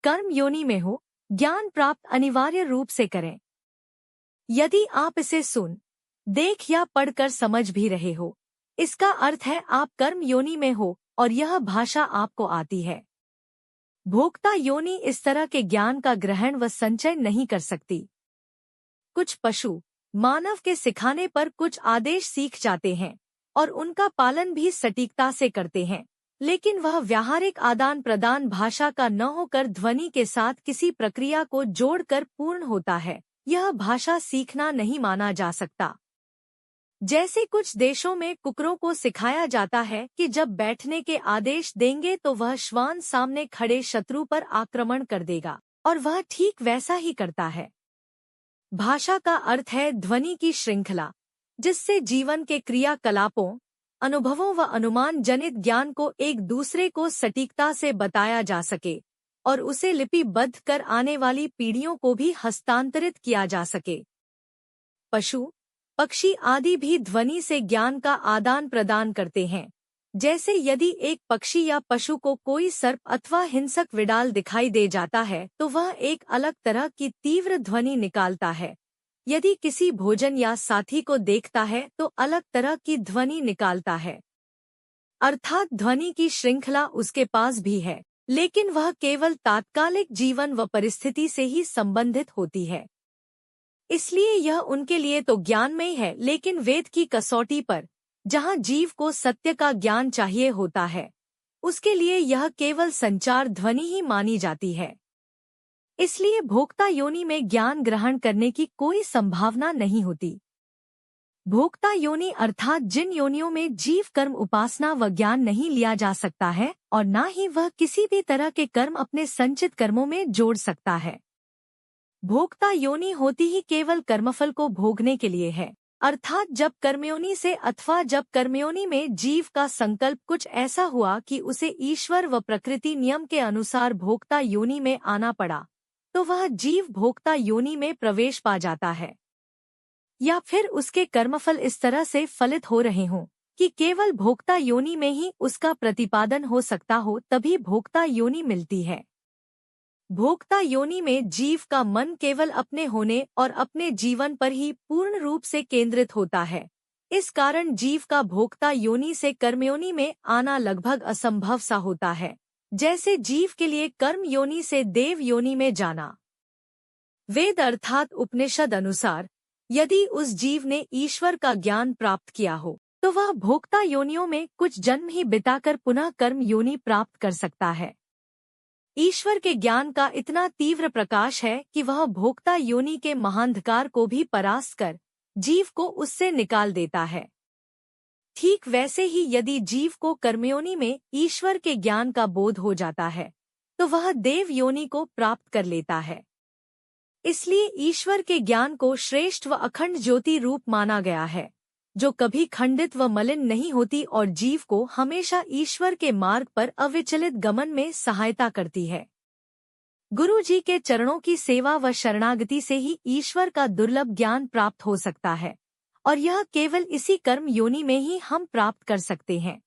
कर्म योनि में हो, ज्ञान प्राप्त अनिवार्य रूप से करें। यदि आप इसे सुन, देख या पढ़कर समझ भी रहे हो, इसका अर्थ है आप कर्म योनि में हो और यह भाषा आपको आती है। भोक्ता योनि इस तरह के ज्ञान का ग्रहण व संचय नहीं कर सकती। कुछ पशु मानव के सिखाने पर कुछ आदेश सीख जाते हैं और उनका पालन भी सटीकता से करते हैं, लेकिन वह व्यावहारिक आदान प्रदान भाषा का न होकर ध्वनि के साथ किसी प्रक्रिया को जोड़कर पूर्ण होता है। यह भाषा सीखना नहीं माना जा सकता। जैसे कुछ देशों में कुकरों को सिखाया जाता है कि जब बैठने के आदेश देंगे तो वह श्वान सामने खड़े शत्रु पर आक्रमण कर देगा, और वह ठीक वैसा ही करता है। भाषा का अर्थ है ध्वनि की श्रृंखला, जिससे जीवन के क्रियाकलापों, अनुभवों व अनुमान जनित ज्ञान को एक दूसरे को सटीकता से बताया जा सके और उसे लिपिबद्ध कर आने वाली पीढ़ियों को भी हस्तांतरित किया जा सके। पशु, पक्षी आदि भी ध्वनि से ज्ञान का आदान प्रदान करते हैं। जैसे यदि एक पक्षी या पशु को कोई सर्प अथवा हिंसक विडाल दिखाई दे जाता है तो वह एक अलग तरह की तीव्र ध्वनि निकालता है। यदि किसी भोजन या साथी को देखता है तो अलग तरह की ध्वनि निकालता है। अर्थात ध्वनि की श्रृंखला उसके पास भी है, लेकिन वह केवल तात्कालिक जीवन व परिस्थिति से ही संबंधित होती है। इसलिए यह उनके लिए तो ज्ञानमय है, लेकिन वेद की कसौटी पर, जहाँ जीव को सत्य का ज्ञान चाहिए होता है, उसके लिए यह केवल संचार ध्वनि ही मानी जाती है। इसलिए भोक्ता योनि में ज्ञान ग्रहण करने की कोई संभावना नहीं होती। भोक्ता योनि अर्थात जिन योनियों में जीव कर्म उपासना व ज्ञान नहीं लिया जा सकता है और न ही वह किसी भी तरह के कर्म अपने संचित कर्मों में जोड़ सकता है। भोक्ता योनि होती ही केवल कर्मफल को भोगने के लिए है, अर्थात जब कर्मयोनि से अथवा जब कर्मयोनि में जीव का संकल्प कुछ ऐसा हुआ कि उसे ईश्वर व प्रकृति नियम के अनुसार भोक्ता योनि में आना पड़ा, तो वह जीव भोक्ता योनि में प्रवेश पा जाता है। या फिर उसके कर्मफल इस तरह से फलित हो रहे हों कि केवल भोक्ता योनि में ही उसका प्रतिपादन हो सकता हो, तभी भोक्ता योनि मिलती है। भोक्ता योनि में जीव का मन केवल अपने होने और अपने जीवन पर ही पूर्ण रूप से केंद्रित होता है। इस कारण जीव का भोक्ता योनि से कर्मयोनि में आना लगभग असंभव सा होता है, जैसे जीव के लिए कर्म योनि से देव योनि में जाना। वेद अर्थात उपनिषद अनुसार यदि उस जीव ने ईश्वर का ज्ञान प्राप्त किया हो तो वह भोक्ता योनियों में कुछ जन्म ही बिताकर पुनः कर्म योनि प्राप्त कर सकता है। ईश्वर के ज्ञान का इतना तीव्र प्रकाश है कि वह भोक्ता योनि के महांधकार को भी परास्त कर जीव को उससे निकाल देता है। ठीक वैसे ही यदि जीव को कर्मयोनि में ईश्वर के ज्ञान का बोध हो जाता है तो वह देव योनि को प्राप्त कर लेता है। इसलिए ईश्वर के ज्ञान को श्रेष्ठ व अखंड ज्योति रूप माना गया है, जो कभी खंडित व मलिन नहीं होती और जीव को हमेशा ईश्वर के मार्ग पर अविचलित गमन में सहायता करती है। गुरु जी के चरणों की सेवा व शरणागति से ही ईश्वर का दुर्लभ ज्ञान प्राप्त हो सकता है, और यह केवल इसी कर्म योनि में ही हम प्राप्त कर सकते हैं।